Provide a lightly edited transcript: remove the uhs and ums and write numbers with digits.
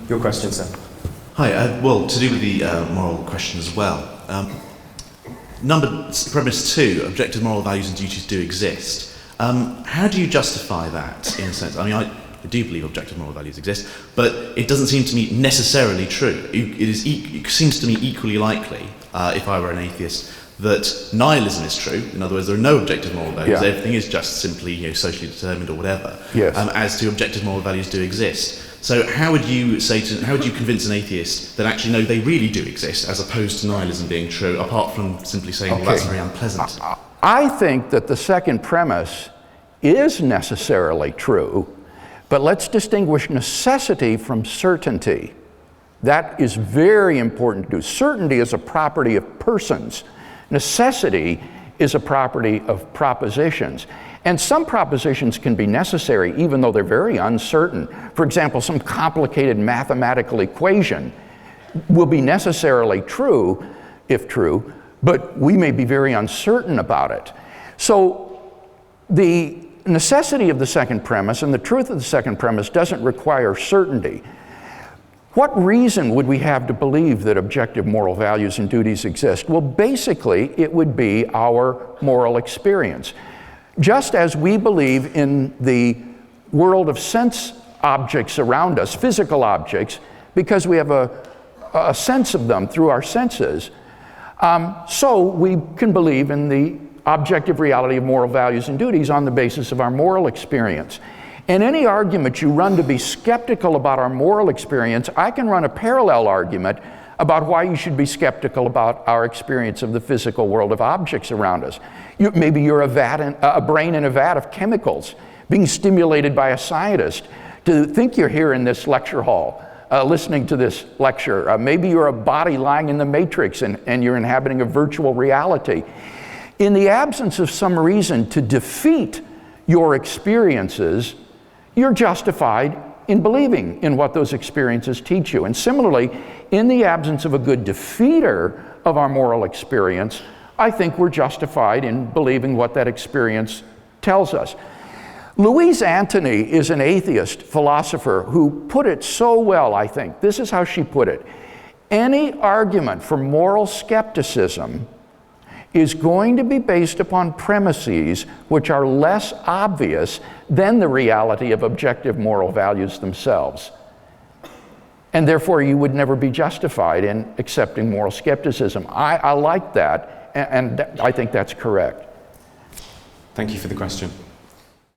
Your question, sir. Hi, well, to do with the moral question as well. Premise 2, objective moral values and duties do exist. How do you justify that, in a sense? I mean, I do believe objective moral values exist, but it doesn't seem to me necessarily true. It seems to me equally likely, if I were an atheist, that nihilism is true. In other words, there are no objective moral values. Yeah. Everything is just simply socially determined or whatever. Yes. As to objective moral values do exist. So how would you convince an atheist that actually no, they really do exist, as opposed to nihilism being true, apart from simply saying, well, that's very unpleasant? I think that the second premise is necessarily true, but let's distinguish necessity from certainty. That is very important to do. Certainty is a property of persons. Necessity is a property of propositions. And some propositions can be necessary even though they're very uncertain. For example, some complicated mathematical equation will be necessarily true, if true, but we may be very uncertain about it. So the necessity of the second premise and the truth of the second premise doesn't require certainty. What reason would we have to believe that objective moral values and duties exist? Well, basically, it would be our moral experience. Just as we believe in the world of sense objects around us, physical objects, because we have a sense of them through our senses, so we can believe in the objective reality of moral values and duties on the basis of our moral experience. And any argument you run to be skeptical about our moral experience, I can run a parallel argument about why you should be skeptical about our experience of the physical world of objects around us. Maybe you're a brain in a vat of chemicals being stimulated by a scientist to think you're here in this lecture hall listening to this lecture. Maybe you're a body lying in the matrix and you're inhabiting a virtual reality. In the absence of some reason to defeat your experiences, you're justified in believing in what those experiences teach you. And similarly, in the absence of a good defeater of our moral experience, I think we're justified in believing what that experience tells us. Louise Antony is an atheist philosopher who put it so well, I think. This is how she put it. Any argument for moral skepticism is going to be based upon premises which are less obvious than the reality of objective moral values themselves. And therefore, you would never be justified in accepting moral skepticism. I like that, and I think that's correct. Thank you for the question.